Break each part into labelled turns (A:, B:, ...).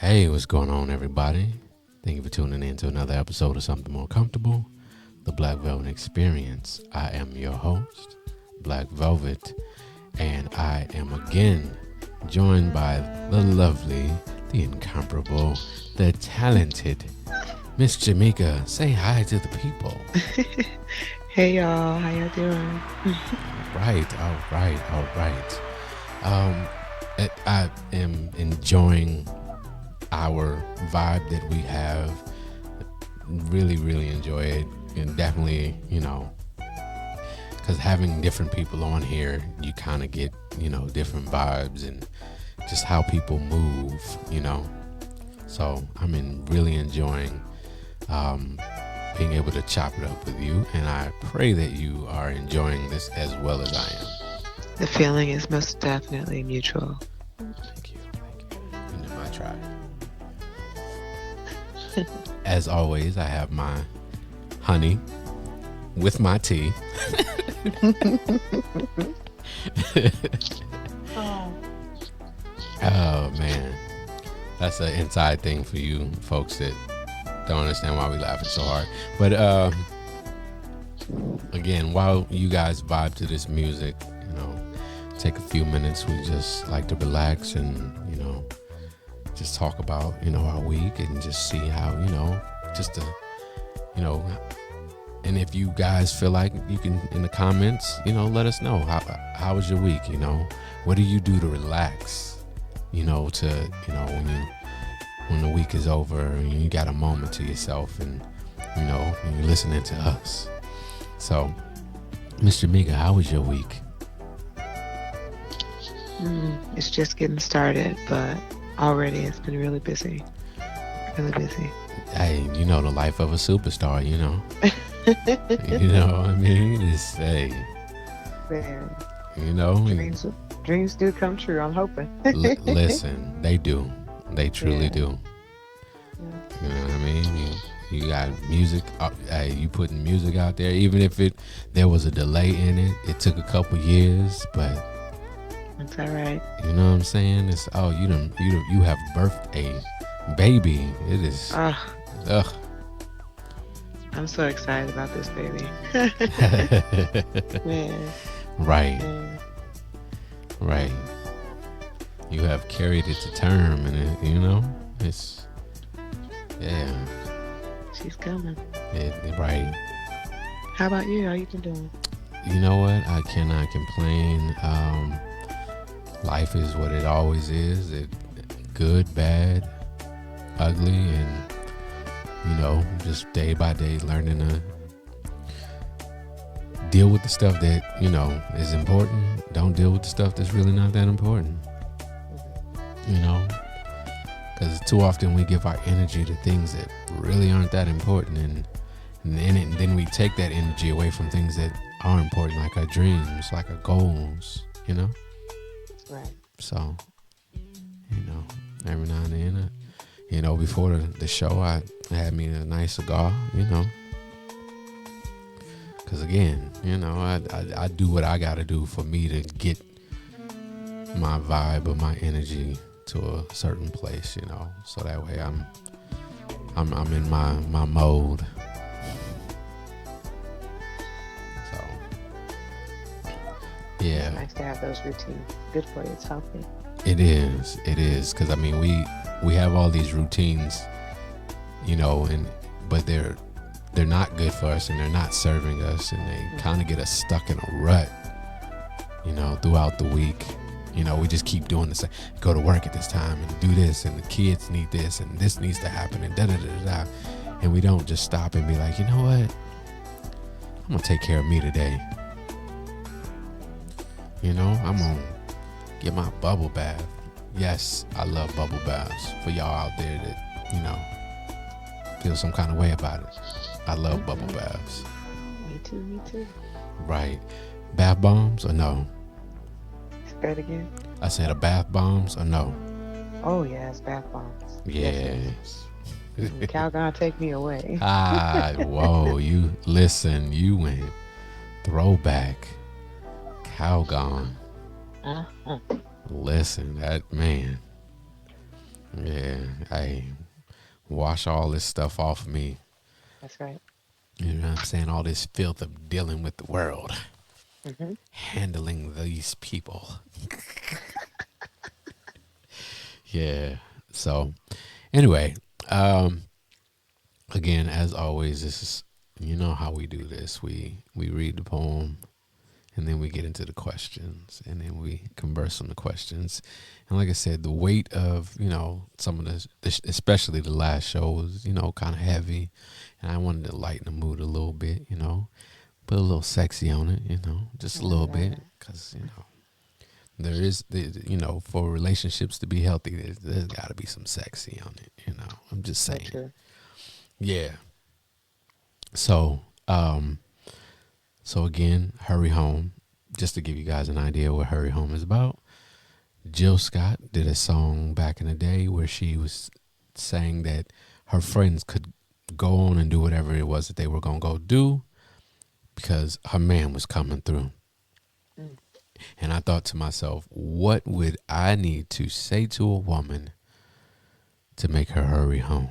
A: Hey, what's going on, everybody? Thank you for tuning in to another episode of Something More Comfortable, the Black Velvet Experience. I am your host, Black Velvet, and I am again joined by the lovely, the incomparable, the talented Miss Jamika. Say hi to the people.
B: Hey y'all, how y'all doing?
A: All right. I am enjoying our vibe that we have. Really enjoy it, and definitely, because having different people on here, you kind of get, different vibes and just how people move. So really enjoying being able to chop it up with you, and I pray that you are enjoying this as well as I am.
B: The feeling is most definitely mutual.
A: Thank you. And then I try. As always, I have my honey with my tea. Oh man, that's an inside thing for you folks that don't understand why we laughing so hard. But again, while you guys vibe to this music, take a few minutes. We just like to relax and just talk about our week and just see how just to and if you guys feel like you can in the comments let us know how was your week. What do you do to relax, to when the week is over and you got a moment to yourself and you're listening to us. So Mr. Mika, how was your week?
B: It's just getting started, but already it's been really busy. Really busy.
A: Hey, the life of a superstar, It's
B: Man, dreams do come true, I'm hoping.
A: Listen, they do. They truly do.
B: Yeah.
A: You know what I mean? You got music. Hey, you putting music out there, even if there was a delay in it. It took a couple years, but
B: That's all right.
A: you know what I'm saying? It's you have birthed a baby. It is. Ugh.
B: I'm so excited about this baby. Man.
A: Right.
B: Man.
A: Right. You have carried it to term, and it's yeah.
B: She's coming.
A: Right.
B: How about you? How you been doing?
A: You know what? I cannot complain. Life is what it always is. It good, bad, ugly, and just day by day learning to deal with the stuff that is important. Don't deal with the stuff that's really not that important. Because too often we give our energy to things that really aren't that important, and then we take that energy away from things that are important, like our dreams, like our goals.
B: Right.
A: So, every now and then, before the show, I had me a nice cigar, because again, I do what I got to do for me to get my vibe or my energy to a certain place, so that way I'm in my mode. So, yeah.
B: It's nice to have those routines. Good for you. It's healthy.
A: It is, because we have all these routines, but they're not good for us and they're not serving us, and they kind of get us stuck in a rut, throughout the week. We just keep doing this, go to work at this time and do this, and the kids need this, and this needs to happen, and da-da-da-da-da. And we don't just stop and be like, you know what? I'm going to take care of me today. I'm going to get my bubble bath. Yes, I love bubble baths. For y'all out there that, feel some kind of way about it. I love bubble baths.
B: Me too.
A: Right. Bath bombs or no?
B: Say it again.
A: I said a bath bombs or no?
B: Oh yes, bath bombs.
A: Yes.
B: Cal gonna take me away.
A: Whoa, you went throwback. Calgon.
B: Uh-huh.
A: Listen, that man. Yeah, I wash all this stuff off me.
B: That's right.
A: You know what I'm saying? All this filth of dealing with the world,
B: Hmm.
A: handling these people. Yeah. So, anyway, um, again, as always, this is, you know how we do this. We read the poem, and then we get into the questions, and then we converse on the questions. And like I said, the weight of, some of this, especially the last show, was, kind of heavy, and I wanted to lighten the mood a little bit, put a little sexy on it, just a little bit,
B: Hmm.
A: because there is for relationships to be healthy, there's got to be some sexy on it. I'm just
B: So
A: saying.
B: true.
A: Yeah. So, so again, Hurry Home. Just to give you guys an idea what Hurry Home is about. Jill Scott did a song back in the day where she was saying that her friends could go on and do whatever it was that they were going to go do because her man was coming through.
B: Mm.
A: And I thought to myself, what would I need to say to a woman to make her hurry home?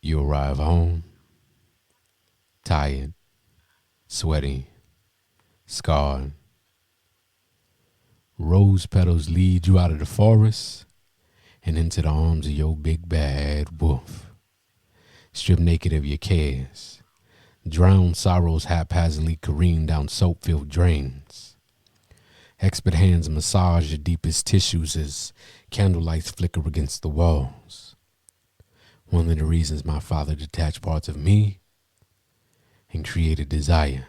A: You arrive home, tired, sweaty, scarred. Rose petals lead you out of the forest and into the arms of your big bad wolf. Strip naked of your cares. Drowned sorrows haphazardly careen down soap-filled drains. Expert hands massage your deepest tissues as candlelights flicker against the walls. One of the reasons my father detached parts of me and created desire.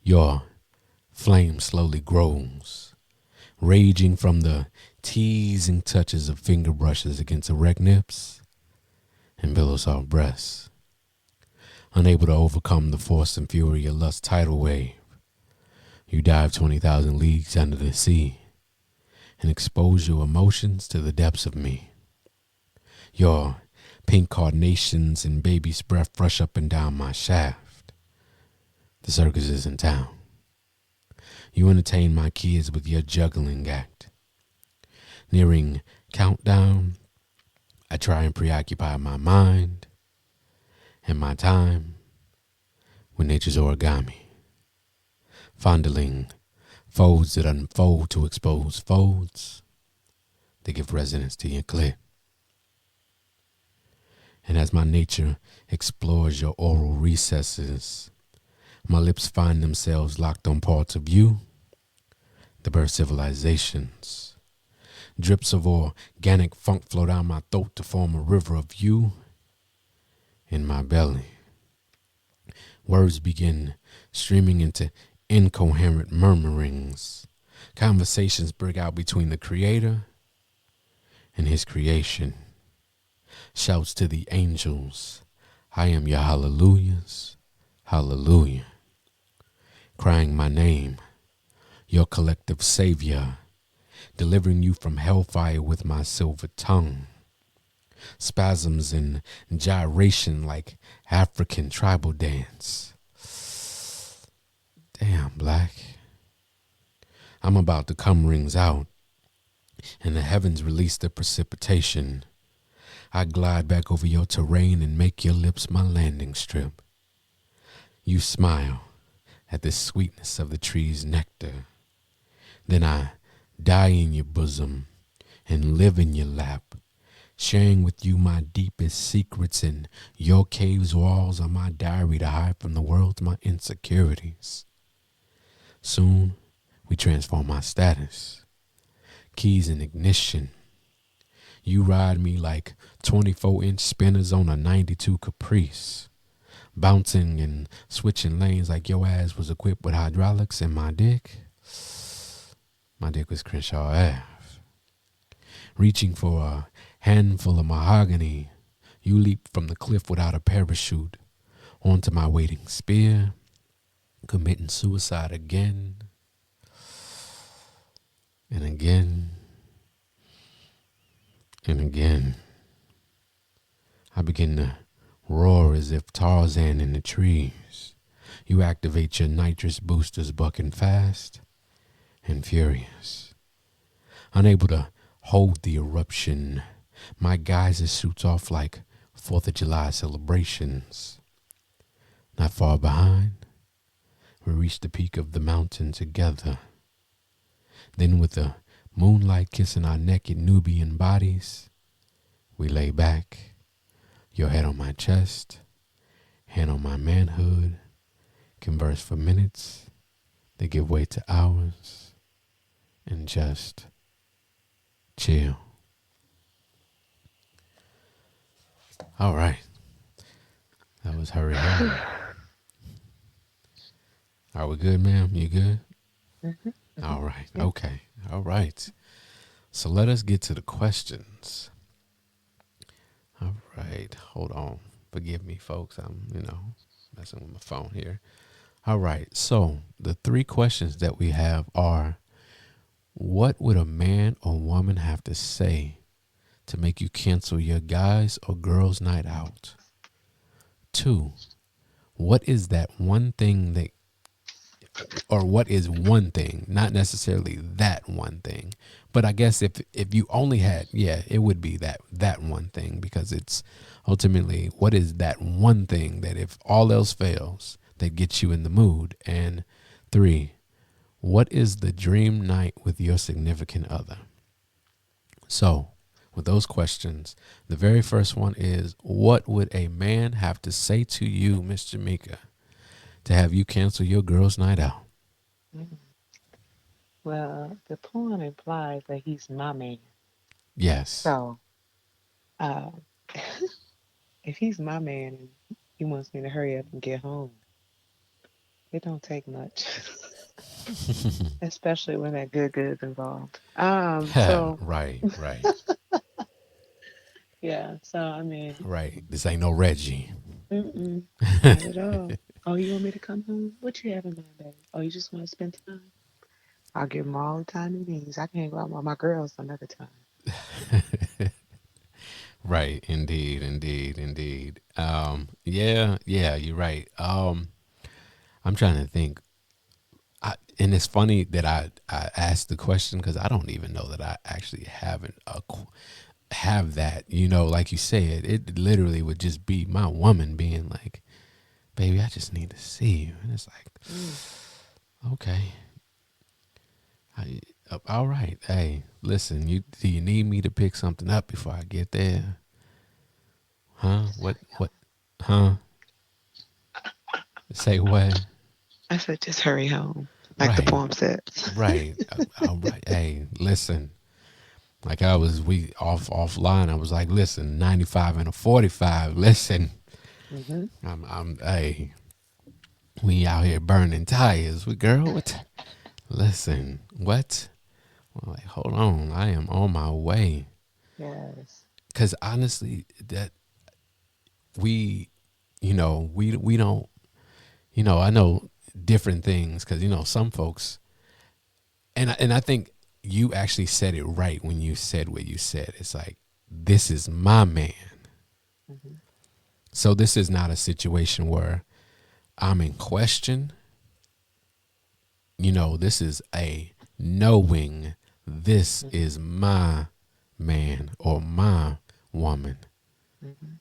A: Your flame slowly grows, raging from the teasing touches of finger brushes against erect nips and pillow-soft breasts. Unable to overcome the force and fury of lust's tidal wave, you dive 20,000 leagues under the sea and expose your emotions to the depths of me. Your pink carnations and baby's breath rush up and down my shaft. The circus is in town. You entertain my kids with your juggling act. Nearing countdown, I try and preoccupy my mind and my time with nature's origami. Fondling folds that unfold to expose folds that give resonance to your clit. And as my nature explores your oral recesses, my lips find themselves locked on parts of you, the birth civilizations. Drips of organic funk flow down my throat to form a river of you in my belly. Words begin streaming into incoherent murmurings. Conversations break out between the creator and his creation. Shouts to the angels, I am your hallelujahs, hallelujah. Crying my name, your collective savior, delivering you from hellfire with my silver tongue. Spasms and gyration like African tribal dance. Damn, Black. I'm about to come rings out, and the heavens release the precipitation. I glide back over your terrain and make your lips my landing strip. You smile at the sweetness of the tree's nectar. Then I die in your bosom and live in your lap, sharing with you my deepest secrets, and your cave's walls are my diary to hide from the world's my insecurities. Soon we transform our status. Keys in ignition. You ride me like 24-inch spinners on a 92 Caprice, bouncing and switching lanes like your ass was equipped with hydraulics, and my dick was Crenshaw Ave. Reaching for a handful of mahogany, you leap from the cliff without a parachute onto my waiting spear, committing suicide again and again and again. I begin to roar as if Tarzan in the trees. You activate your nitrous boosters, bucking fast and furious. unable to hold the eruption. My geyser shoots off like 4th of July celebrations. Not far behind, we reach the peak of the mountain together. Then, with the moonlight kissing our naked Nubian bodies, we lay back, your head on my chest, hand on my manhood, converse for minutes, they give way to hours, and just chill. All right. That was Hurry Home. Are we good, ma'am? You good? All right.
B: Yeah.
A: Okay. All right. So let us get to the questions. All right. Hold on. Forgive me, folks. I'm, messing with my phone here. All right. So the 3 questions that we have are, what would a man or woman have to say to make you cancel your guys or girls night out? 2, what is that one thing that, or what is one thing, not necessarily that one thing, but I guess if you only had, it would be that one thing, because it's ultimately, what is that one thing that if all else fails, that gets you in the mood? And 3, what is the dream night with your significant other? So with those questions, the very first one is, what would a man have to say to you, Miss Jamika, to have you cancel your girls' night out?
B: Mhm. Well, the poem implies that he's my man.
A: Yes.
B: So, uh, if he's my man and he wants me to hurry up and get home, it don't take much, especially when that good is involved. So
A: Right, right,
B: yeah. So I mean,
A: right. This ain't no Reggie.
B: mm-mm, not at all. Oh, you want me to come home? What you have in mind, baby? Oh, you just want to spend time? I'll give him all the time he needs. I can hang out with my girls another time.
A: Right, indeed, indeed, indeed. Yeah, you're right. I'm trying to think. And it's funny that I asked the question, because I don't even know that I actually have that. Like you said, it literally would just be my woman being like, "Baby, I just need to see you," and it's like,
B: Mm,
A: okay, all right. Hey, listen, do you need me to pick something up before I get there? Huh?
B: just
A: What?
B: hurry home.
A: What? Huh? Say what?
B: I said, just hurry home, like the
A: Right.
B: poem says.
A: Right. All right. Hey, listen. Like we offline. I was like, listen, 95 and a 45. Listen,
B: Hmm.
A: hey, we out here burning tires. We girl, what? Listen, what? I'm like, hold on, I am on my way.
B: Yes.
A: Cause honestly, that we, we don't, I know different things. Cause some folks, and I think you actually said it right when you said what you said. It's like, this is my man.
B: Hmm.
A: So this is not a situation where I'm in question. This is a knowing this
B: Hmm.
A: is my man or my woman.
B: Hmm.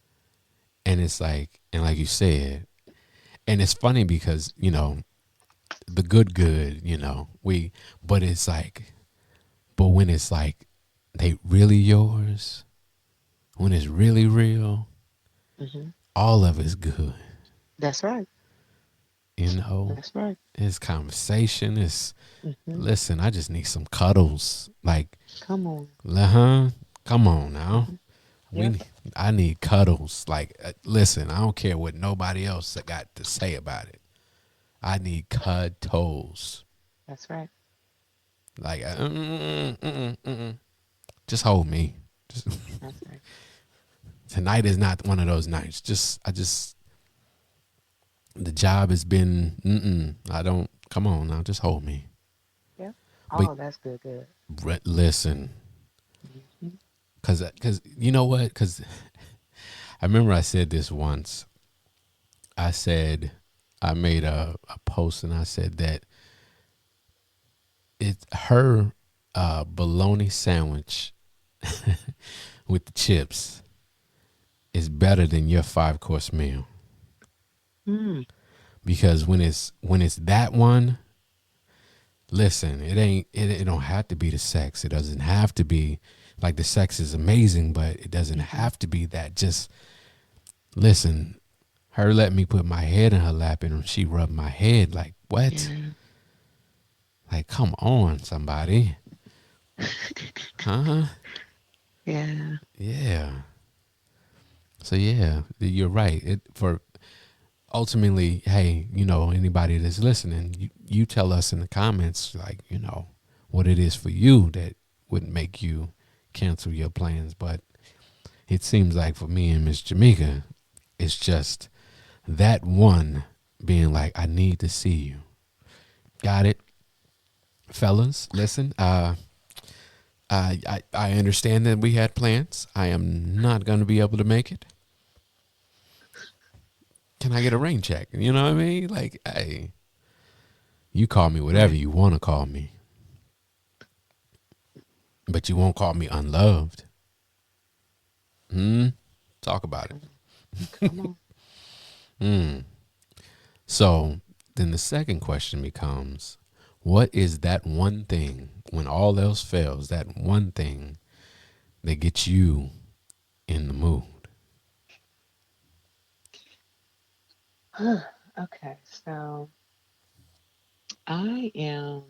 A: And it's like, and like you said, and it's funny because, the good, but it's like, but when it's like, they really yours, when it's really real,
B: Hmm.
A: all of it's good.
B: That's right.
A: You know,
B: That's right.
A: it's conversation. It's,
B: Hmm.
A: listen, I just need some cuddles. Like,
B: Come on.
A: huh? Come on now.
B: Hmm. Yep.
A: We, I need cuddles. Like, listen, I don't care what nobody else got to say about it. I need cuddles.
B: That's right.
A: Like, just hold me. Just,
B: That's right.
A: tonight is not one of those nights. The job has been, I don't, come on now, just hold me.
B: Yep.
A: But
B: Oh, that's good. Good.
A: listen,
B: Hmm.
A: cause you know what? Cause I remember I said this once. I said, I made a post and I said that it's her. a bologna sandwich with the chips is better than your 5 course meal.
B: Mm.
A: Because when it's that one, listen, it don't have to be the sex. It doesn't have to be like the sex is amazing, but it doesn't
B: Mm-hmm.
A: have to be that. Just listen, her let me put my head in her lap and she rubbed my head like what?
B: Yeah.
A: Like come on, somebody. Huh?
B: Yeah.
A: Yeah. So yeah, you're right. It for ultimately, hey, anybody that's listening, you tell us in the comments, like, what it is for you that would make you cancel your plans. But it seems like for me and Miss Jamika, it's just that one being like, I need to see you. Got it? Fellas, listen, I understand that we had plans. I am not going to be able to make it. Can I get a rain check? You know what I mean? Like, hey, you call me whatever
B: Right.
A: you want to call me, but you won't call me unloved. Hmm. Talk about
B: Come on. Come on.
A: it. Hmm. So then the second question becomes, what is that one thing when all else fails? That one thing that gets you in the mood?
B: Okay. So I am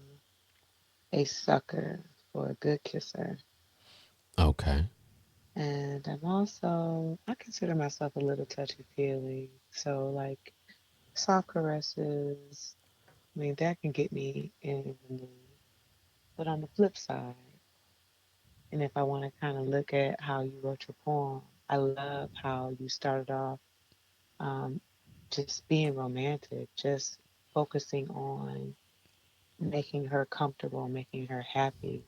B: a sucker for a good kisser.
A: Okay.
B: And I consider myself a little touchy feely. So, like, soft caresses, I mean, that can get me in the mood. But on the flip side, and if I want to kind of look at how you wrote your poem, I love how you started off um, just being romantic, just focusing on making her comfortable, making her happy.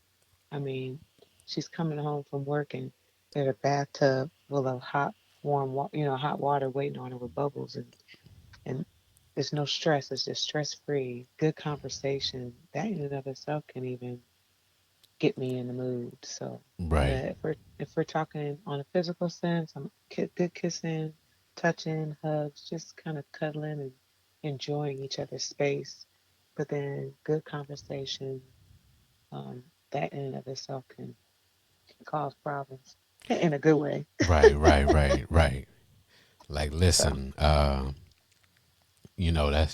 B: I mean, she's coming home from work and there's a bathtub full of hot, warm, hot water waiting on her with bubbles, and there's no stress. It's just stress free, good conversation. That in and of itself can even get me in the mood. So,
A: Right.
B: but if we're talking on a physical sense, I'm good kissing, touching, hugs, just kind of cuddling and enjoying each other's space. But then good conversation, um, that in and of itself can cause problems in a good way.
A: Right. Right. Right. Right. Like,
B: So
A: listen, that's,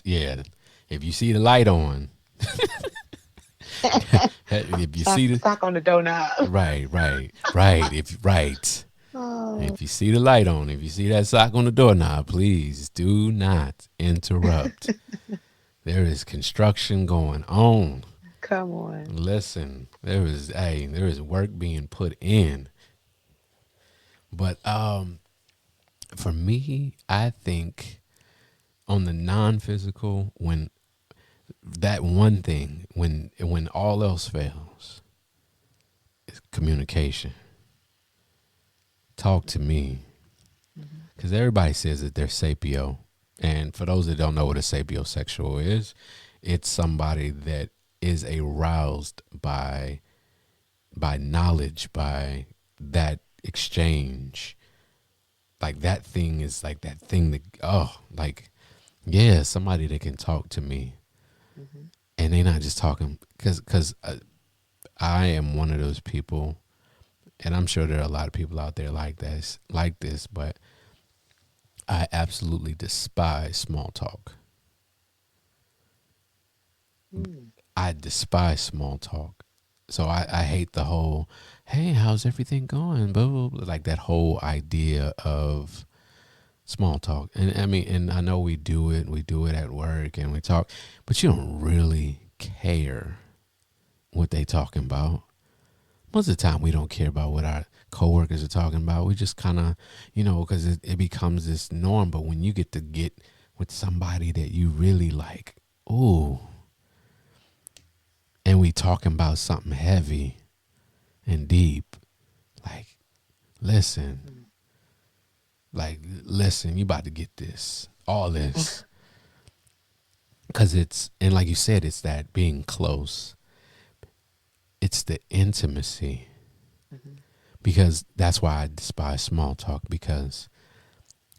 A: yeah. If you see the light on, if you see the,
B: sock on the doorknob.
A: right, right, right. Right.
B: Oh,
A: If you see the light on, if you see that sock on the doorknob, please do not interrupt. There is construction going on.
B: come on.
A: Listen, there is work being put in. But for me, I think on the non-physical, when that one thing, when all else fails, is communication. Talk to me,
B: Hmm.
A: because everybody says that they're sapio, and for those that don't know what a sapiosexual is, it's somebody that is aroused by knowledge, by that exchange. Like that thing is like that thing that, like, yeah, somebody that can talk to me,
B: Hmm.
A: and they're not just talking because I am one of those people, and I'm sure there are a lot of people out there like this, but I absolutely despise small talk.
B: Mm.
A: I despise small talk. So I hate the whole, hey, how's everything going? Blah, blah, blah. Like that whole idea of small talk. And I mean, and I know we do it at work and we talk, but you don't really care what they talking about. Most of the time we don't care about what our coworkers are talking about. We just kind of, because it becomes this norm. But when you get with somebody that you really like, ooh, and we talking about something heavy and deep, like, listen,
B: Mm.
A: listen, you about to get this, all this. Because and like you said, it's that being close. it's the intimacy,
B: Hmm.
A: because that's why I despise small talk, because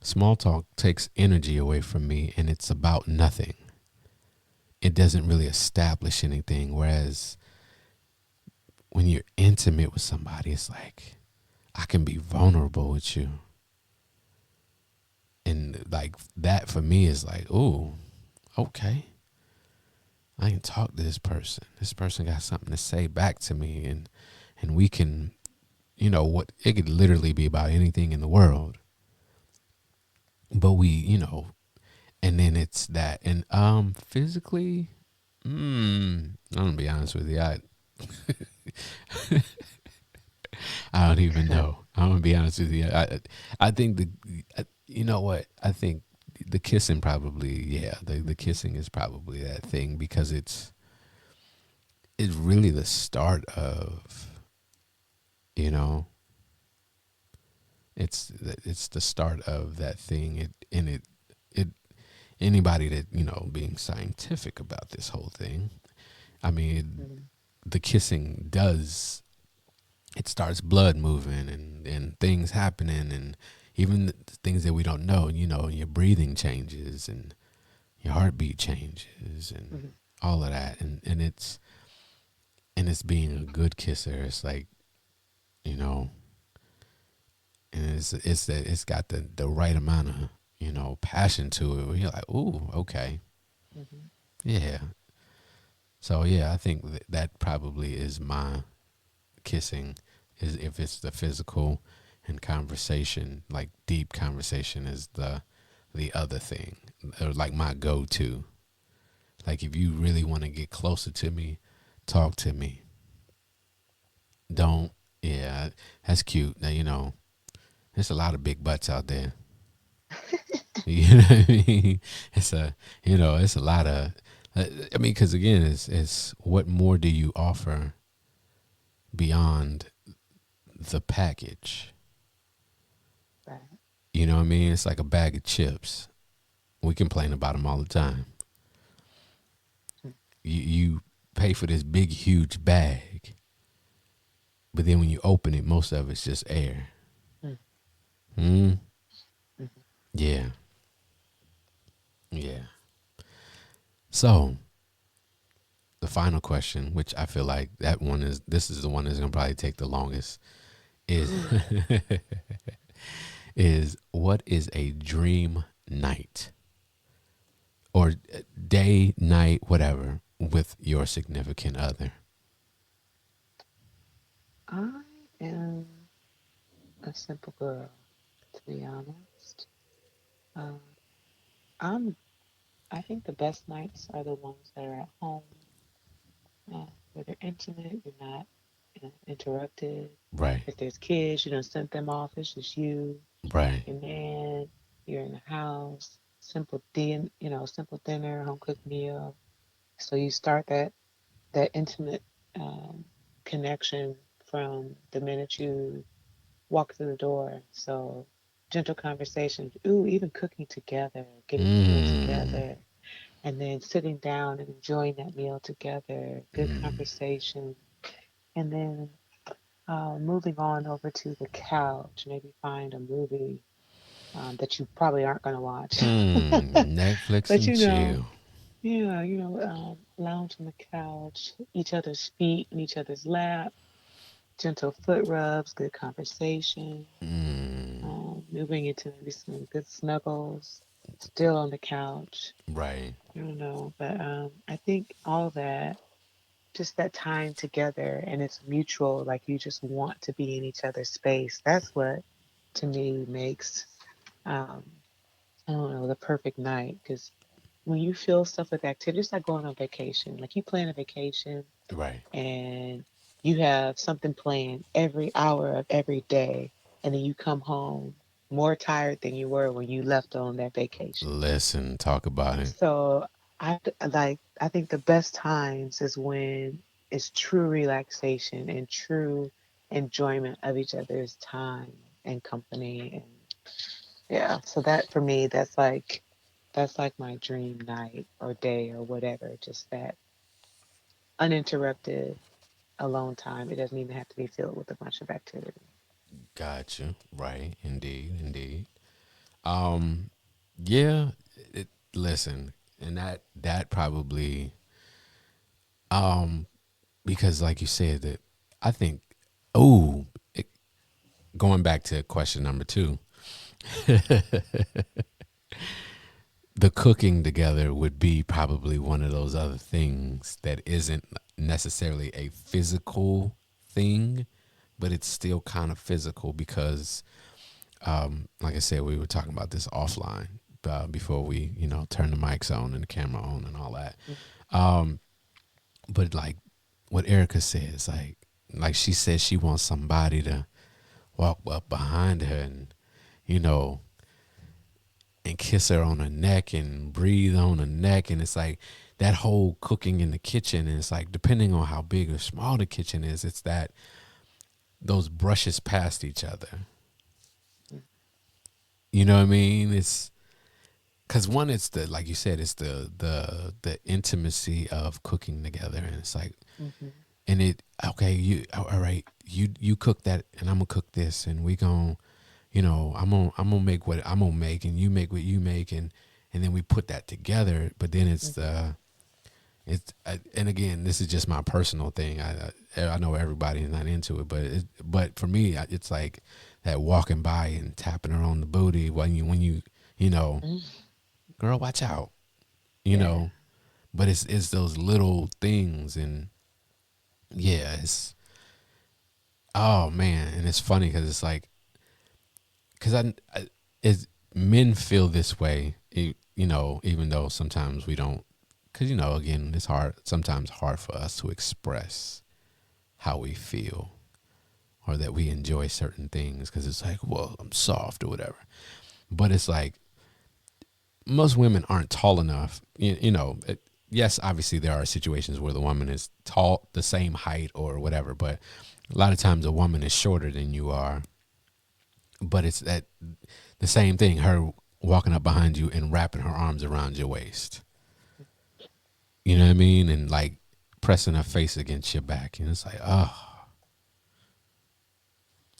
A: small talk takes energy away from me and it's about nothing. It doesn't really establish anything. Whereas when you're intimate with somebody, it's like I can be vulnerable with you. And like that for me is like, oh, okay. I can talk to this person. This person got something to say back to me, and we can, what it could literally be about anything in the world. But we, and then it's that. And physically, I'm gonna be honest with you. I don't even know. I'm gonna be honest with you. I think you know what? I think the kissing probably, yeah, the kissing is probably that thing, because it's really the start of, you know, it's the start of that thing. It anybody that, being scientific about this whole thing. I mean,
B: Hmm.
A: the kissing does, it starts blood moving, and things happening, and even the things that we don't know, your breathing changes and your heartbeat changes and
B: Hmm.
A: all of that, and it's being a good kisser. It's like, you know and it's that it's got the right amount of, passion to it, where you're like, ooh, okay,
B: Hmm.
A: yeah. So yeah, I think that probably is my kissing, is if it's the physical, and conversation, like deep conversation, is the other thing, or like my go-to. Like if you really want to get closer to me, talk to me. Don't, yeah, that's cute. Now, there's a lot of big butts out there. You know what I mean? It's it's a lot of, I mean, because again, it's what more do you offer beyond the package?
B: Right.
A: You know what I mean? It's like a bag of chips. We complain about them all the time. You pay for this big, huge bag, but then when you open it, most of it's just air.
B: Mm-hmm.
A: Hmm. Yeah. Yeah. So the final question, which I feel like this is the one that's gonna probably take the longest, is
B: Hmm.
A: is what is a dream night, or day, night, whatever, with your significant other?
B: I am a simple girl, to be honest. Um, I'm. I think the best nights are the ones that are at home, where they're intimate. You're not interrupted.
A: Right.
B: If there's kids, you don't send them off. It's just you,
A: Right.
B: your man. You're in the house. Simple dinner, home cooked meal. So you start that intimate um, connection from the minute you walk through the door. So gentle conversations, ooh, even cooking together, getting a meal
A: Mm.
B: together, and then sitting down and enjoying that meal together, good
A: Mm.
B: conversation, and then moving on over to the couch, maybe find a movie that you probably aren't going to watch.
A: Netflix
B: But
A: and chill.
B: yeah, lounge on the couch, each other's feet in each other's lap, gentle foot rubs, good conversation,
A: Mm.
B: moving into maybe some good snuggles, still on the couch.
A: Right.
B: I don't know, but I think all that, just that time together, and it's mutual, like you just want to be in each other's space. That's what, to me, makes, um, I don't know, the perfect night. Because when you feel stuff with activity, it's like going on vacation. Like you plan a vacation
A: Right.
B: and you have something planned every hour of every day, and then you come home more tired than you were when you left on that vacation.
A: Listen, talk about it.
B: So I think the best times is when it's true relaxation and true enjoyment of each other's time and company. And yeah, so that for me, that's like my dream night or day or whatever, just that uninterrupted, alone time. It doesn't even have to be filled with a bunch of activity.
A: Gotcha. Right. Indeed. Indeed. Um, yeah. Listen, and that probably um because like you said that I think oh it, going back to question number two, the cooking together would be probably one of those other things that isn't necessarily a physical thing, but it's still kind of physical because like I said, we were talking about this offline before we, turn the mics on and the camera on and all that. Um, but like what Erica says, like she says, she wants somebody to walk up behind her and, you know, and kiss her on her neck and breathe on her neck, and it's like that whole cooking in the kitchen. And it's like depending on how big or small the kitchen is, it's that those brushes past each other. You know what I mean? It's because one, it's the like you said, it's the intimacy of cooking together, and it's like,
B: Mm-hmm.
A: and it okay, you all right, you cook that, and I'm gonna cook this, and we gon' I'm gonna make what I'm gonna make, and you make what you make, and then we put that together. But then and again, this is just my personal thing. I know everybody is not into it, but for me, it's like that walking by and tapping her on the booty when you you know
B: Mm-hmm.
A: girl, watch out, you
B: Yeah.
A: know. But it's those little things, and yeah, it's oh man, and it's funny because it's like because it's men feel this way, even though sometimes we don't, because again, it's sometimes hard for us to express how we feel or that we enjoy certain things because it's like, well, I'm soft or whatever. But it's like most women aren't tall enough. Yes, obviously there are situations where the woman is tall, the same height or whatever, but a lot of times a woman is shorter than you are. But it's that the same thing. Her walking up behind you and wrapping her arms around your waist. You know what I mean? And like pressing her face against your back, and it's like, oh,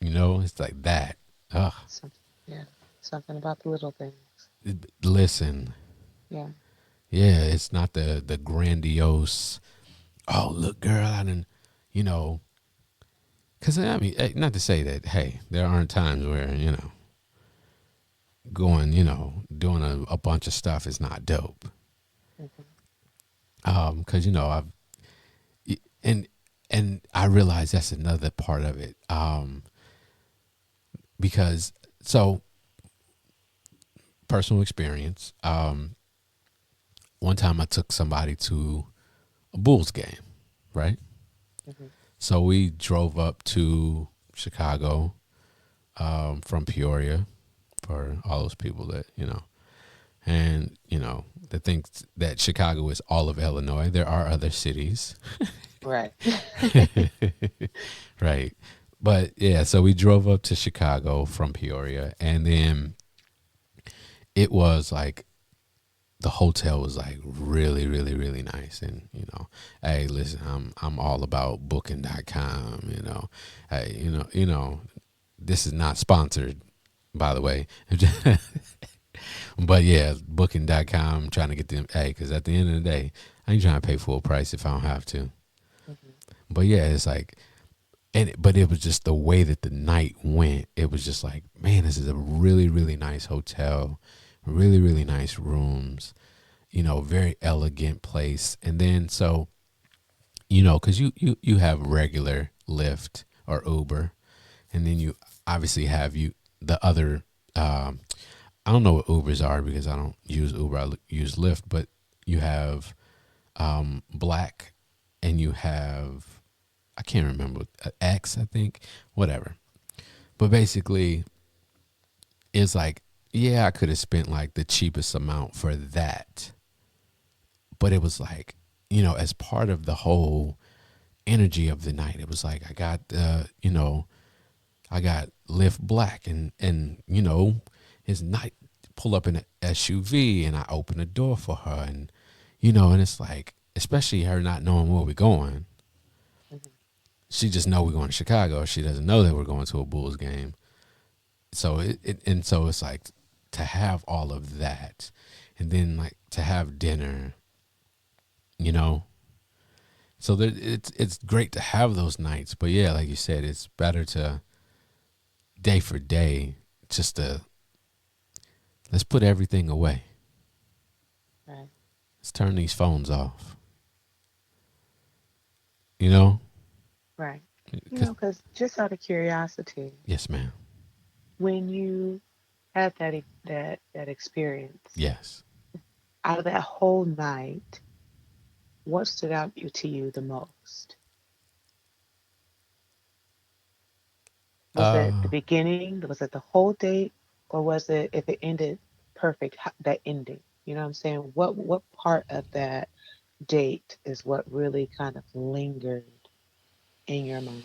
A: it's like that. Oh,
B: Something. Yeah. Something about the little things.
A: listen,
B: Yeah.
A: yeah, it's not the grandiose. Oh, look, girl, I didn't, you know, because I mean, not to say that. Hey, there aren't times where going, doing a bunch of stuff is not dope.
B: Mm-hmm.
A: Because I've and I realize that's another part of it. Because so personal experience. One time I took somebody to a Bulls game, right?
B: Mm-hmm.
A: So we drove up to Chicago from Peoria for all those people that and that think that Chicago is all of Illinois. There are other cities,
B: Right.
A: right? But yeah, so we drove up to Chicago from Peoria, and then it was like the hotel was like really, really, really nice. And hey, listen, I'm all about booking.com. Hey, this is not sponsored, by the way. But yeah, booking.com, trying to get them, hey, because at the end of the day, I ain't trying to pay full price if I don't have to.
B: Mm-hmm.
A: But yeah, it's like, but it was just the way that the night went. It was just like, man, this is a really, really nice hotel, really, really nice rooms, very elegant place. And then so, because you have regular Lyft or Uber, and then you obviously have the other. I don't know what Ubers are because I don't use Uber. I use Lyft, but you have Black, and you have I can't remember X, I think, whatever. But basically, it's like, yeah, I could have spent like the cheapest amount for that, but it was like, as part of the whole energy of the night, it was like I got I got Lyft Black, and his night pull up in an SUV, and I open the door for her, and and it's like, especially her not knowing where we're going,
B: Mm-hmm.
A: she just know we're going to Chicago. She doesn't know that we're going to a Bulls game. So so it's like to have all of that, and then like to have dinner, you know. So there, it's great to have those nights, but yeah, like you said, it's better to day for day, just to let's put everything away.
B: Right.
A: Let's turn these phones off. You know,
B: Right.
A: cause
B: Because just out of curiosity,
A: yes, ma'am.
B: when you had that experience,
A: Yes.
B: out of that whole night, what stood out to you the most? Was it the
A: Uh.
B: beginning? Was it the whole date? Or was it if it ended perfect, that ending? You know what I'm saying? What part of that date is what really kind of lingered in your mind?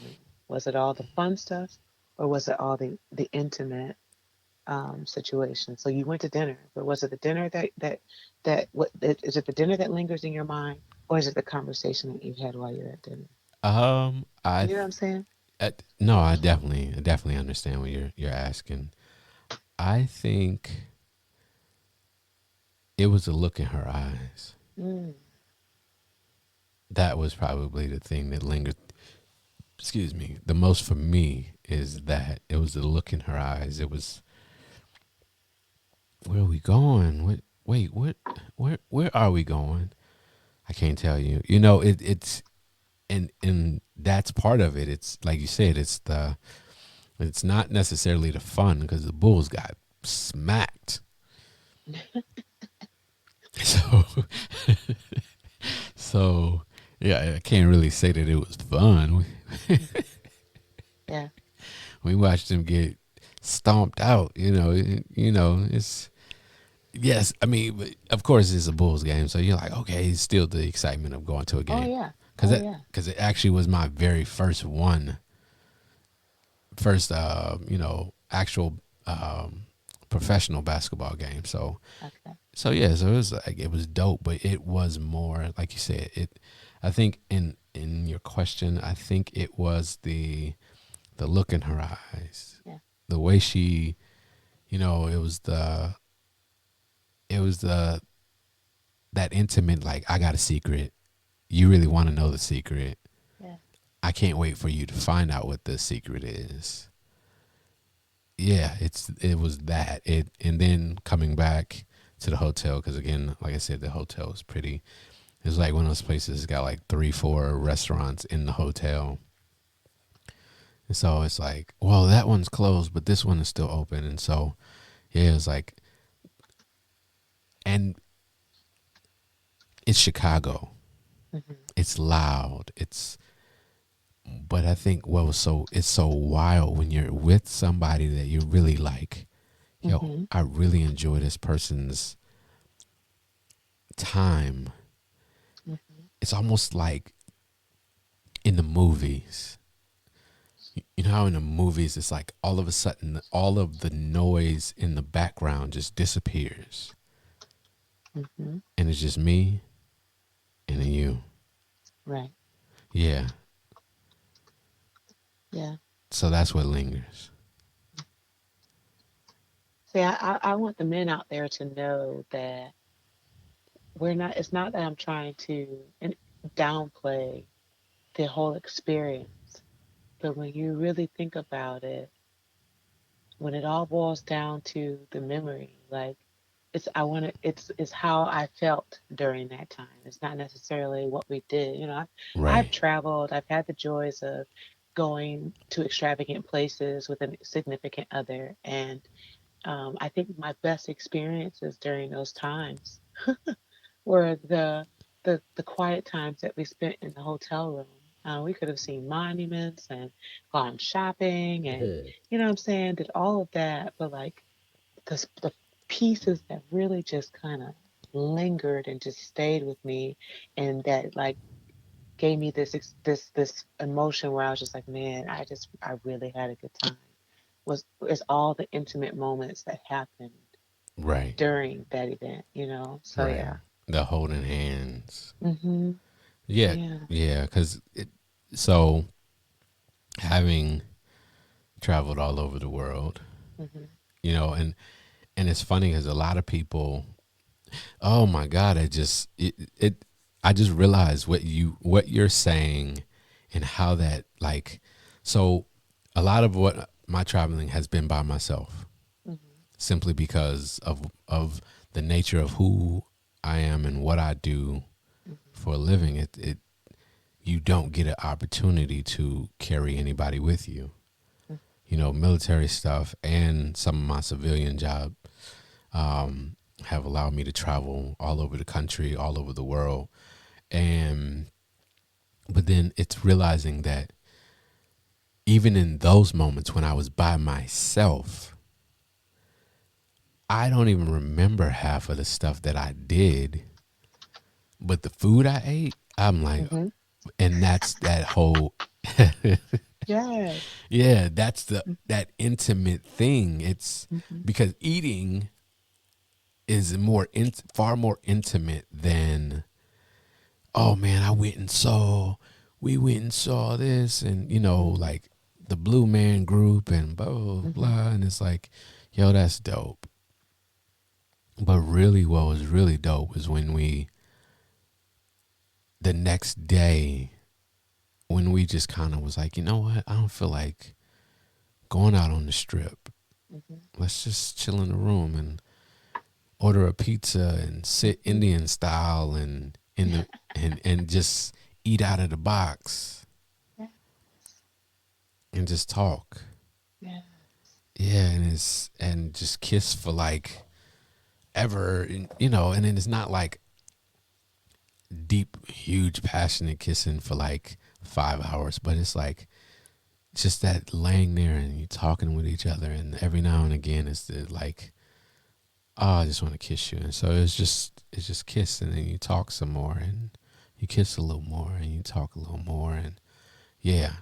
B: Was it all the fun stuff, or was it all the intimate situation? So you went to dinner, but was it the dinner is it the dinner that lingers in your mind, or is it the conversation that you had while you're at dinner?
A: I,
B: You know what I'm saying?
A: no, I definitely understand what you're asking. I think it was a look in her eyes.
B: Mm,
A: That was probably the thing that lingered. Excuse me. The most for me is that it was the look in her eyes. It was, where are we going? What? Wait, what? Where are we going? I can't tell you. You know, it's and that's part of it. It's like you said. It's not necessarily the fun because the Bulls got smacked. So so yeah, I can't really say that it was fun.
B: mhm. Yeah.
A: We watched them get stomped out. It's yes. I mean, but of course, it's a Bulls game, so you're like, okay, it's still the excitement of going to a
B: Oh
A: game
B: yeah.
A: because
B: Oh yeah.
A: it actually was my very first actual professional basketball game.
B: Okay.
A: So it was like it was dope, but it was more like you said. I think in your question, I think it was the look in her eyes,
B: Yeah.
A: the way she, it was the that intimate. Like, I got a secret. You really want to know the secret.
B: Yeah.
A: I can't wait for you to find out what the secret is. Yeah, it was that it, and then coming back to the hotel because again, like I said, the hotel was pretty. It's like one of those places that's got like 3, 4 restaurants in the hotel. And so it's like, well, that one's closed, but this one is still open. And so, yeah, it's like, and it's Chicago.
B: Hmm.
A: It's loud. But I think it's so wild when you're with somebody that you really like. Yo,
B: Hmm.
A: I really enjoy this person's time.
B: Hmm.
A: It's almost like in the movies. You know how in the movies it's like all of a sudden all of the noise in the background just disappears
B: Hmm.
A: and it's just me and then you.
B: Right.
A: Yeah.
B: Yeah.
A: So that's what lingers.
B: See, I want the men out there to know that we're not. It's not that I'm trying to downplay the whole experience, but when you really think about it, when it all boils down to the memory, like it's how I felt during that time. It's not necessarily what we did. I've
A: Right.
B: traveled, I've had the joys of going to extravagant places with a significant other, and I think my best experiences during those times were the quiet times that we spent in the hotel room. We could have seen monuments and gone shopping and, you know what I'm saying, did all of that. But like the pieces that really just kind of lingered and just stayed with me and that like gave me this emotion where I was just like, man, I really had a good time. Was all the intimate moments that happened
A: Right.
B: during that event. So
A: Right.
B: yeah.
A: The holding hands.
B: Mhm.
A: Yeah.
B: Yeah.
A: Yeah. Because so having traveled all over the world,
B: Mhm.
A: and it's funny because a lot of people, oh my God, I just realized what you're saying and how that, like, so a lot of what my traveling has been by myself,
B: Mhm.
A: simply because of the nature of who I am and what I do
B: Mhm.
A: for a living. It You don't get an opportunity to carry anybody with you.
B: Mhm.
A: Military stuff and some of my civilian job have allowed me to travel all over the country, all over the world. And but then it's realizing that even in those moments when I was by myself, I don't even remember half of the stuff that I did, but the food I ate, I'm like,
B: Mhm.
A: and that's that whole
B: Yes.
A: yeah, that's that intimate thing. It's
B: Mhm.
A: because eating is far more intimate than, oh man, we went and saw this, and
B: Mhm.
A: like the Blue Man Group and blah blah
B: Mhm.
A: blah, and it's like, yo, that's dope. But really, what was really dope was when the next day, when we just kind of was like, you know what, I don't feel like going out on the strip.
B: Mhm.
A: Let's just chill in the room and order a pizza and sit
B: Mhm.
A: Indian style and in the and just eat out of the box
B: Yes.
A: and just talk.
B: Yes.
A: Yeah, and just kiss for like ever, and then it's not like deep, huge, passionate kissing for like 5 hours, but it's like just that laying there and you talking with each other, and every now and again like, oh, I just want to kiss you, and so it's just kiss, and then you talk some more, and you kiss a little more, and you talk a little more, and yeah,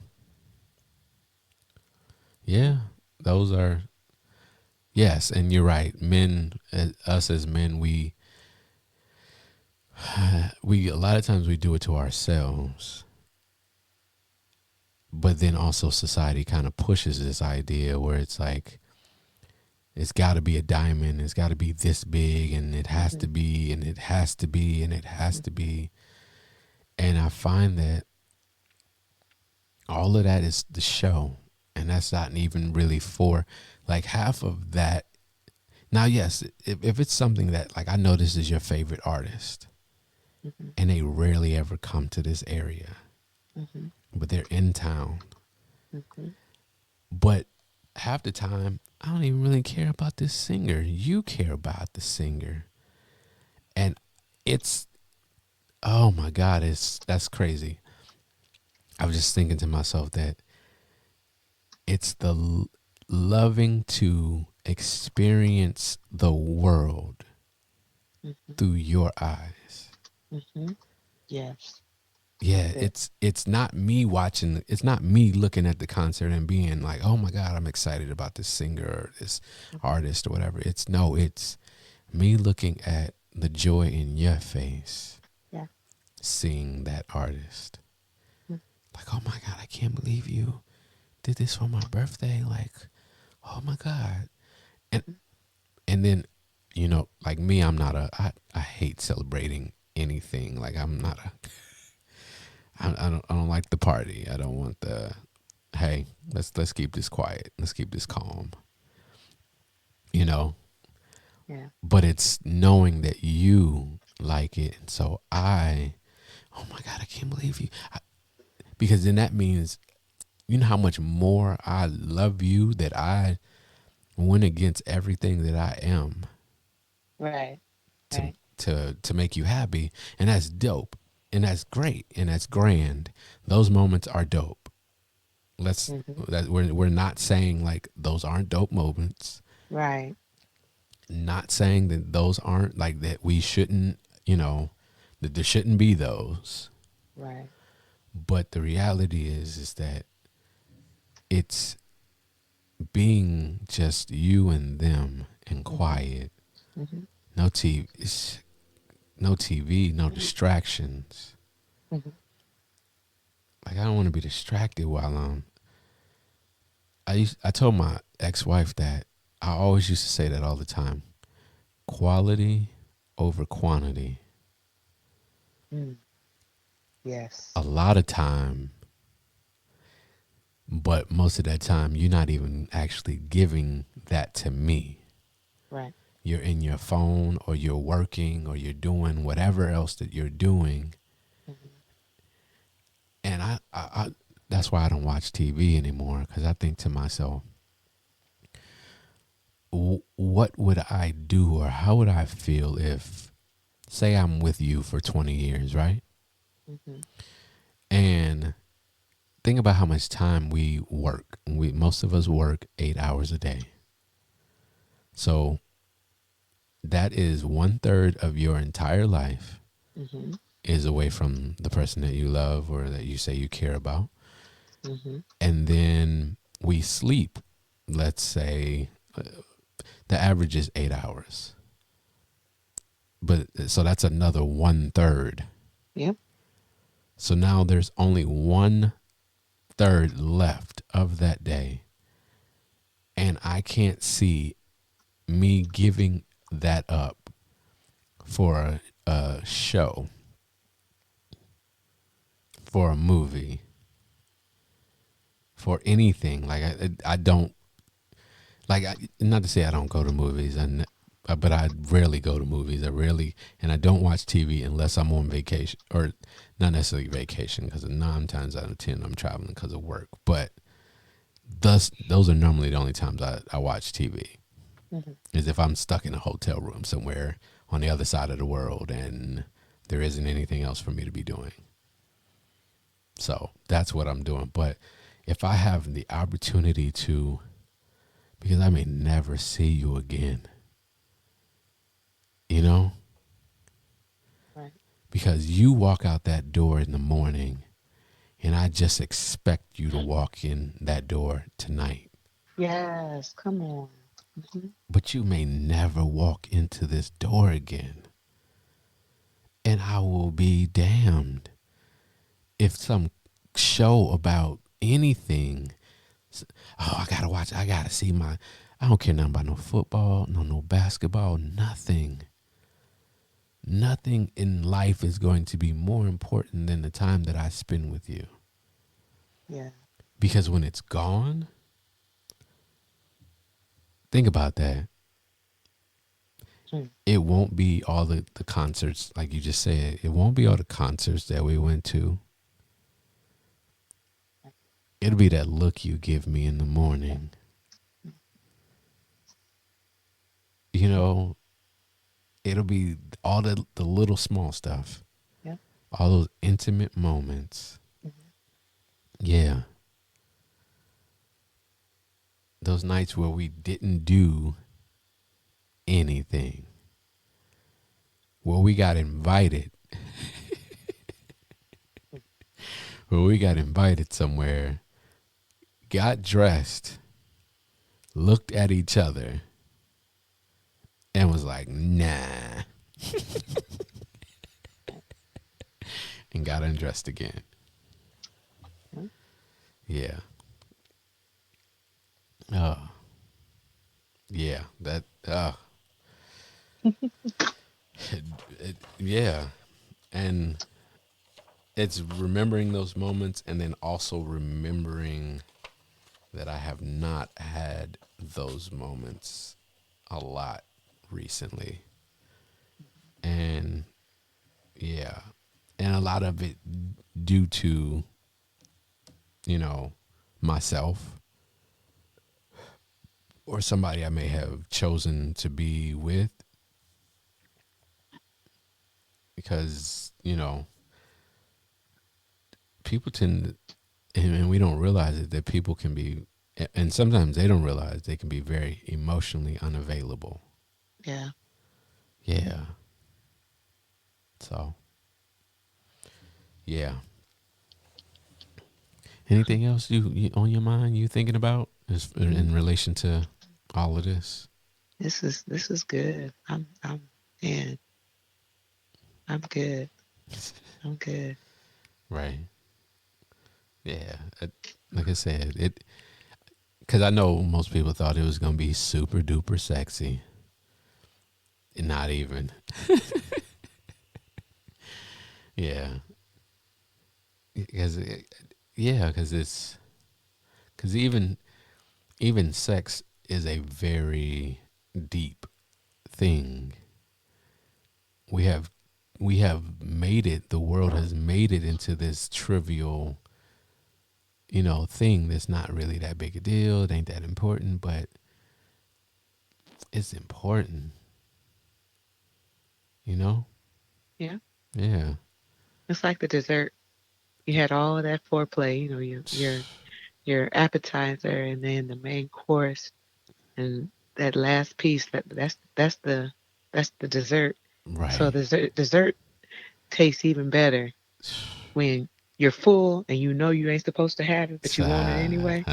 B: Yeah.
A: yeah, those are, yes, and you're right. Men, us as men, we a lot of times we do it to ourselves, but then also society kind of pushes this idea where it's like it's got to be a diamond, it's got to be this big, and it has to
B: Mhm.
A: be, and it has to be, and it has to
B: Mhm.
A: be. And I find that all of that is the show, and that's not even really for, like, half of that. Now, yes, if it's something that, like, I know this is your favorite artist
B: Mhm.
A: and they rarely ever come to this area,
B: Mhm.
A: but they're in town.
B: Mhm.
A: But half the time, I don't even really care about this singer. You care about the singer. And it's, oh my God, that's crazy. I was just thinking to myself that it's the loving to experience the world
B: Mhm.
A: through your eyes.
B: Mhm. Yes.
A: Yeah,
B: That's it.
A: it's not me watching, it's not me looking at the concert and being like, oh my God, I'm excited about this singer or this
B: Mhm.
A: artist or whatever. It's me looking at the joy in your face,
B: Yeah.
A: seeing that artist.
B: Mhm.
A: Like, oh my God, I can't believe you did this for my birthday. Like, oh my God. And
B: Mhm.
A: and then, like me, I hate celebrating anything. Like, I'm not a, I don't like the party. I don't want the, hey, let's keep this quiet. Let's keep this calm. You know,
B: Yeah.
A: but it's knowing that you like it. And so oh my God, I can't believe you. Because then that means, you know how much more I love you, that I went against everything that I am
B: Right.
A: to
B: Right.
A: to make you happy, and that's dope, and that's great, and that's grand. Those moments are dope. Let's
B: Mhm.
A: that we're not saying like those aren't dope moments.
B: Right.
A: Not saying that those aren't, like, that we shouldn't, that there shouldn't be those.
B: Right.
A: But the reality is that it's being just you and them and
B: Mhm.
A: quiet.
B: Mhm.
A: No TV, no TV, no distractions.
B: Mhm.
A: Like, I don't want to be distracted while I'm. I told my ex-wife that I always used to say that all the time. Quality over quantity.
B: Mm, yes.
A: A lot of time, but most of that time you're not even actually giving that to me.
B: Right.
A: You're in your phone or you're working or you're doing whatever else that you're doing.
B: Hmm.
A: And I that's why I don't watch TV anymore, because I think to myself, what would I do or how would I feel if, say, I'm with you for 20 years, right?
B: Hmm.
A: And think about how much time we work. Most of us work 8 hours a day. So that is 1/3 of your entire life
B: Hmm.
A: is away from the person that you love or that you say you care about.
B: Hmm.
A: And then we sleep, let's say, the average is 8 hours. But so that's another 1/3.
B: Yep.
A: So now there's only 1/3 left of that day. And I can't see me giving that up for a show, for a movie, for anything. Like I don't like. Not to say I don't go to movies, but I rarely go to movies. I rarely, and I don't watch TV unless I'm on vacation, or not necessarily vacation, because 9 times out of 10 I'm traveling because of work. But those are normally the only times I watch TV.
B: Hmm.
A: Is if I'm stuck in a hotel room somewhere on the other side of the world and there isn't anything else for me to be doing. So that's what I'm doing. But if I have the opportunity to, because I may never see you again, you know,
B: Right.
A: because you walk out that door in the morning and I just expect you to walk in that door tonight.
B: Yes. Come on. Hmm.
A: But you may never walk into this door again. And I will be damned if some show about anything, oh, I gotta watch, I gotta see I don't care nothing about no football, no basketball, nothing. Nothing in life is going to be more important than the time that I spend with you.
B: Yeah.
A: Because when it's gone, think about that.
B: Mm.
A: It won't be all the concerts, like you just said. It won't be all the concerts that we went to. It'll be that look you give me in the morning. You know, it'll be all the little small stuff,
B: Yeah.
A: all those intimate moments.
B: Hmm.
A: Yeah. Those nights where we didn't do anything, where we got invited, where we got invited somewhere, got dressed, looked at each other, and was like, nah, and got undressed again.
B: Yeah.
A: Yeah. Oh, yeah. That, yeah. And it's remembering those moments and then also remembering that I have not had those moments a lot recently. And yeah, and a lot of it due to, you know, myself or somebody I may have chosen to be with, because, people tend to, and we don't realize it, that people can be, and sometimes they don't realize they can be very emotionally unavailable.
B: Yeah.
A: Yeah. So, yeah. Anything else you on your mind, you thinking about
B: Mm.
A: in relation to all of this?
B: This is good. Man, I'm good. I'm good.
A: Right. Yeah. Like I said, it because I know most people thought it was gonna be super duper sexy. Not even. Yeah, because yeah, because it's because even sex is a very deep thing. We have we have made it. The world has made it into this trivial, thing that's not really that big a deal. It ain't that important, but it's important. You know?
B: Yeah.
A: Yeah.
B: It's like the dessert. You had all of that foreplay, your appetizer and then the main course and that last piece that's the dessert. So
A: Right.
B: dessert tastes even better when you're full and you know you ain't supposed to have it, but you want it anyway.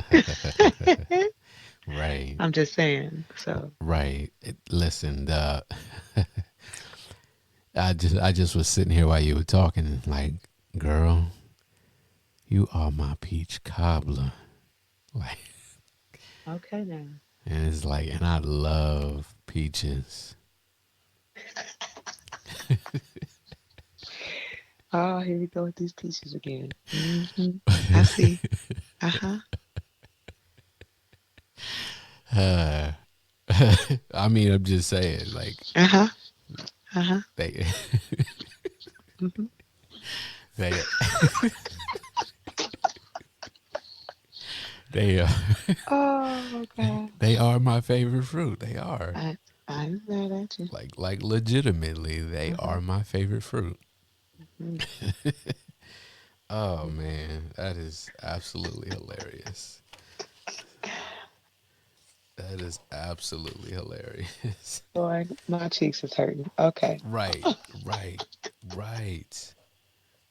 A: Right.
B: I'm just saying. So
A: Right. Listen, I just was sitting here while you were talking, like, girl, you are my peach cobbler. Like,
B: okay now.
A: and it's like, and I love peaches.
B: Oh, here we go with these pieces again. I see. Uh-huh.
A: Uh, I mean, I'm just saying, like,
B: Uh-huh. Uh-huh.
A: they,
B: Hmm.
A: they, they,
B: Oh
A: they,
B: God.
A: they are my favorite fruit. They are.
B: I I'm mad at you.
A: Like legitimately, they
B: Uh-huh.
A: are my favorite fruit.
B: Mm-hmm.
A: Oh man, that is absolutely hilarious. That is absolutely hilarious.
B: Boy, my cheeks is hurting. Okay.
A: Right, right, right,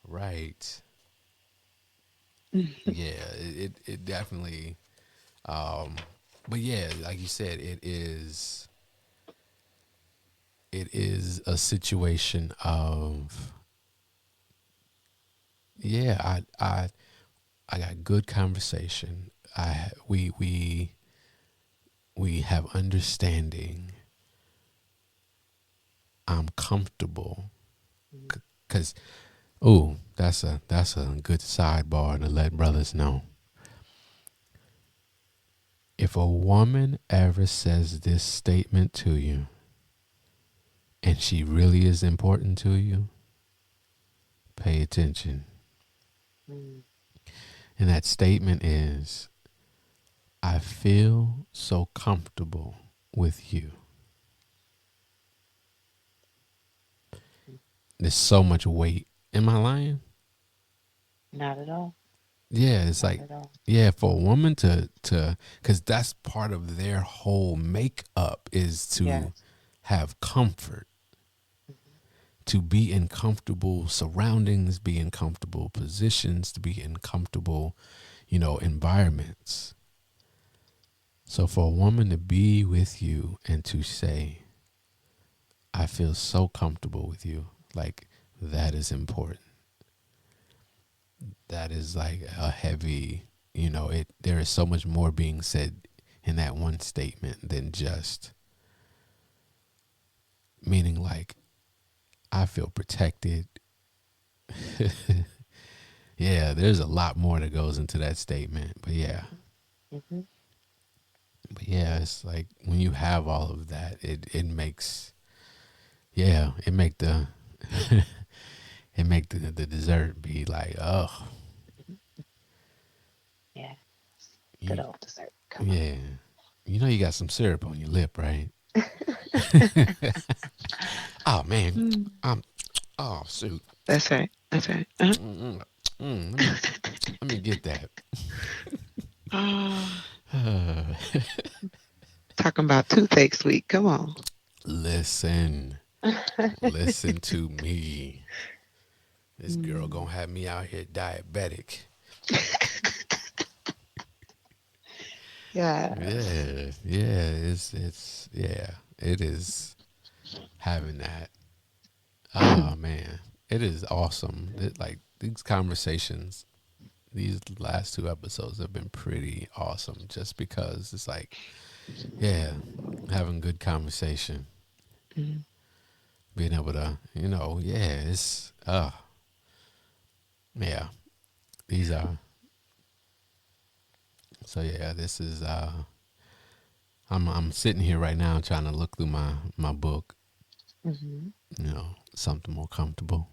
A: right. Yeah, it definitely. Um, but yeah, like you said, it is a situation of, yeah. I got good conversation. We have understanding. I'm comfortable because, oh, that's a good sidebar to let brothers know. If a woman ever says this statement to you and she really is important to you, pay attention.
B: Mm-hmm.
A: And that statement is, I feel so comfortable with you. There's so much weight. Am I lying?
B: Not at all.
A: Yeah, it's
B: Not
A: like,
B: at all.
A: yeah, for a woman to because that's part of their whole makeup is to
B: Yes.
A: have comfort,
B: Mm-hmm.
A: to be in comfortable surroundings, be in comfortable positions, to be in comfortable, environments. So for a woman to be with you and to say, I feel so comfortable with you, like, that is important. That is like a heavy, there is so much more being said in that one statement than just meaning, like, I feel protected. Yeah, there's a lot more that goes into that statement. But yeah.
B: Mm-hmm.
A: But yeah, it's like when you have all of that, it makes, yeah, it make the dessert be like, oh,
B: Yeah. Good
A: you,
B: old dessert. Come
A: yeah, you got some syrup on your lip, right?
B: on.
A: Oh man,
B: Mm.
A: I'm oh shoot.
B: That's right. That's right. Uh-huh.
A: Mm, let me get that.
B: Oh, talking about toothache sweet. Come on.
A: Listen, listen to me. This girl
B: Mm.
A: gonna have me out here diabetic.
B: Yes.
A: Yeah, yeah, it's yeah, it is having that. Oh man, it is awesome. Like these conversations, these last two episodes have been pretty awesome just because it's like, yeah, having good conversation,
B: Mm-hmm.
A: being able to, yeah, it's, yeah, these are, so yeah, this is, I'm sitting here right now trying to look through my book,
B: Mm-hmm.
A: something more comfortable.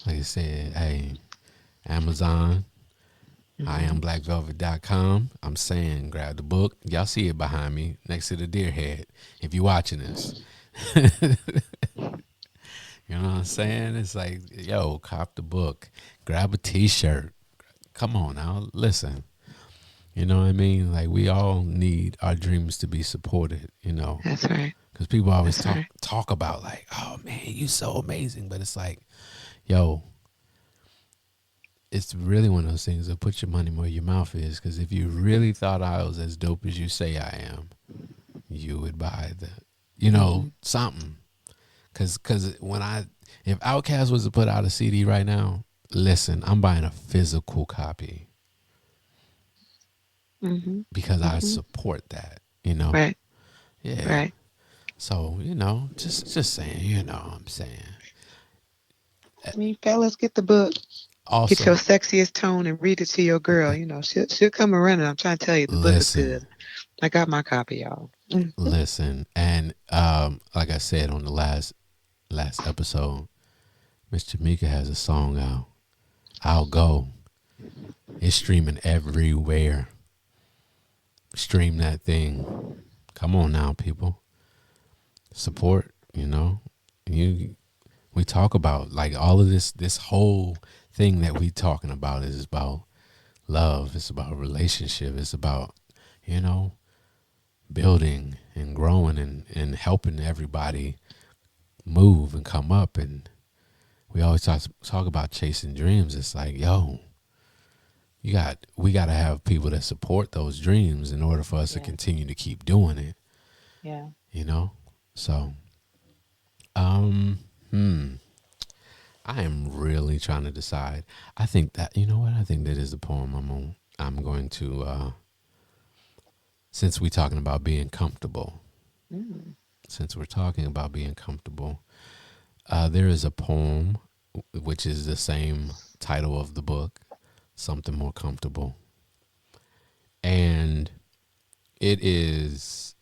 A: Like I said, hey, Amazon, I am
B: Mm-hmm.
A: blackvelvethd.com. I'm saying grab the book. Y'all see it behind me next to the deer head if you're watching this. You know what I'm saying? It's like, yo, cop the book. Grab a t-shirt. Come on now. Listen. You know what I mean? Like, we all need our dreams to be supported.
B: That's right.
A: Because people always
B: That's
A: talk
B: right.
A: talk about like, oh man, you so amazing. But it's like, yo, it's really one of those things that put your money where your mouth is. Because if you really thought I was as dope as you say I am, you would buy
B: Mm-hmm.
A: something. Because if Outkast was to put out a CD right now, listen, I'm buying a physical copy
B: Mm-hmm.
A: because I
B: Mm-hmm.
A: support that.
B: Right.
A: Yeah.
B: Right.
A: So, just saying, I'm saying.
B: I mean, fellas, get the book. Get your
A: Also,
B: sexiest tone and read it to your girl. You know, she'll come around. I'm trying to tell you, the book is
A: listen,
B: good. I got my copy, y'all. Mm.
A: listen. And like I said on the last episode, Miss Jamika has a song out. I'll Go. It's streaming everywhere. Stream that thing. Come on now, people. Support. You we talk about like all of this whole thing that we talking about is about love. It's about relationship. It's about, you know, building and growing and helping everybody move and come up. And we always talk about chasing dreams. It's like, yo, we got to have people that support those dreams in order for us to
B: Yeah.
A: continue to keep doing it,
B: Yeah.
A: you know? So, um, hmm. I am really trying to decide. I think that you know what? I think that is the poem I'm going to since we're talking about being comfortable.
B: Mm.
A: Since we're talking about being comfortable, there is a poem which is the same title of the book, Something More Comfortable. And it is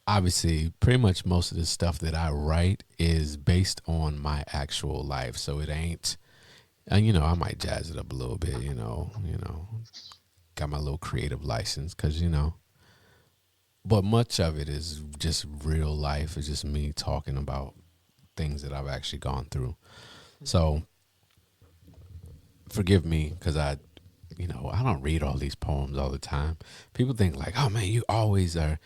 A: obviously pretty much most of the stuff that I write is based on my actual life. So it ain't and I might jazz it up a little bit, got my little creative license because but much of it is just real life. It's just me talking about things that I've actually gone through. So forgive me because I don't read all these poems all the time. People think like, oh man, you always are.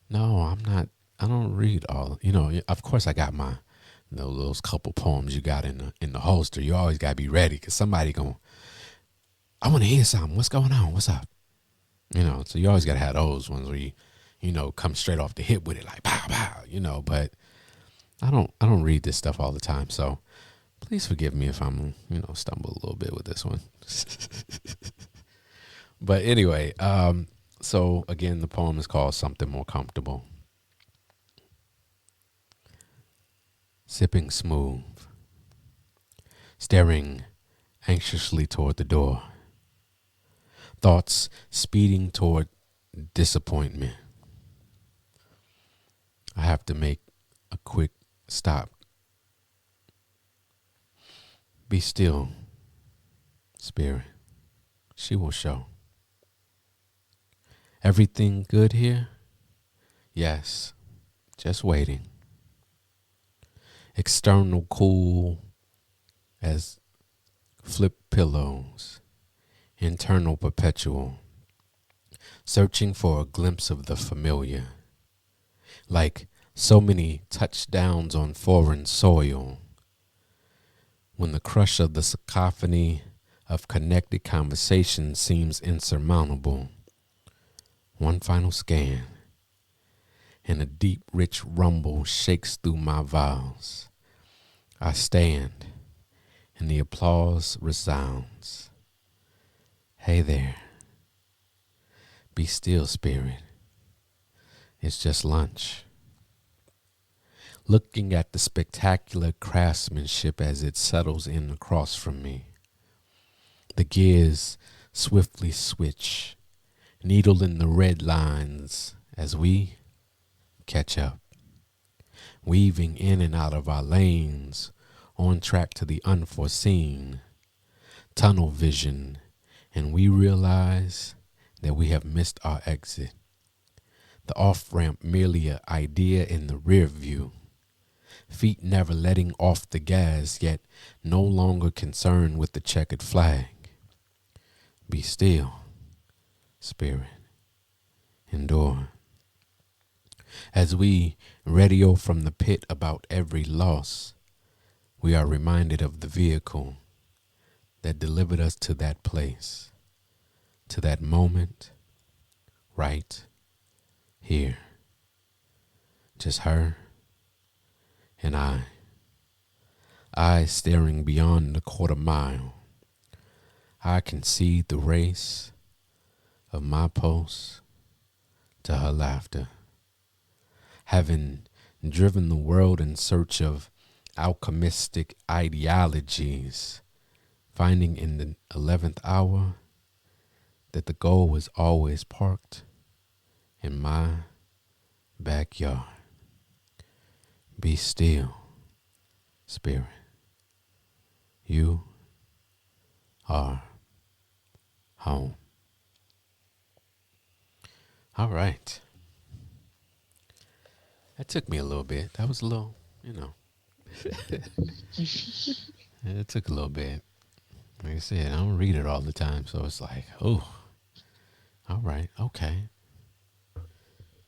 A: No, I'm not. I don't read all. Of course I got my those couple poems you got in the holster. You always gotta be ready because somebody going. I want to hear something. What's going on? What's up? So you always gotta have those ones where you come straight off the hip with it like pow pow. But I don't read this stuff all the time. So please forgive me if I'm stumble a little bit with this one. But anyway, so again, the poem is called Something More Comfortable. Sipping smooth, staring anxiously toward the door, thoughts speeding toward disappointment. I have to make a quick stop. Be still, spirit. She will show. Everything good here? Yes, just waiting. External cool as flip pillows. Internal perpetual. Searching for a glimpse of the familiar. Like so many touchdowns on foreign soil. When the crush of the cacophony of connected conversation seems insurmountable. One final scan, and a deep, rich rumble shakes through my vowels. I stand and the applause resounds. Hey there, be still, spirit. It's just lunch. Looking at the spectacular craftsmanship as it settles in across from me. The gears swiftly switch, needle in the red lines as we catch up, weaving in and out of our lanes, on track to the unforeseen, tunnel vision, and we realize that we have missed our exit. The off ramp merely an idea in the rear view. Feet never letting off the gas, yet no longer concerned with the checkered flag. Be still, spirit. Endure. As we radio from the pit about every loss, we are reminded of the vehicle that delivered us to that place, to that moment, right here. Just her and I staring beyond the quarter mile. I can see the race of my pulse to her laughter. Having driven the world in search of alchemistic ideologies, finding in the 11th hour that the goal was always parked in my backyard. Be still, spirit. You are home. All right. That took me a little bit. That was a little, it took a little bit. Like I said, I don't read it all the time, so it's like, oh, all right, okay.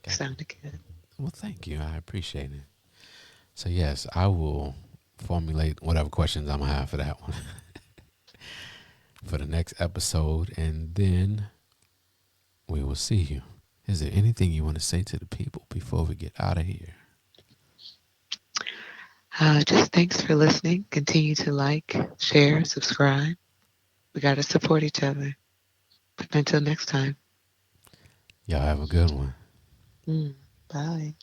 B: Sounded good.
A: Well, thank you. I appreciate it. So, yes, I will formulate whatever questions I'm going to have for that one for the next episode, and then we will see you. Is there anything you want to say to the people before we get out of here?
B: Just thanks for listening. Continue to like, share, subscribe. We got to support each other. But until next time.
A: Y'all have a good one.
B: Bye.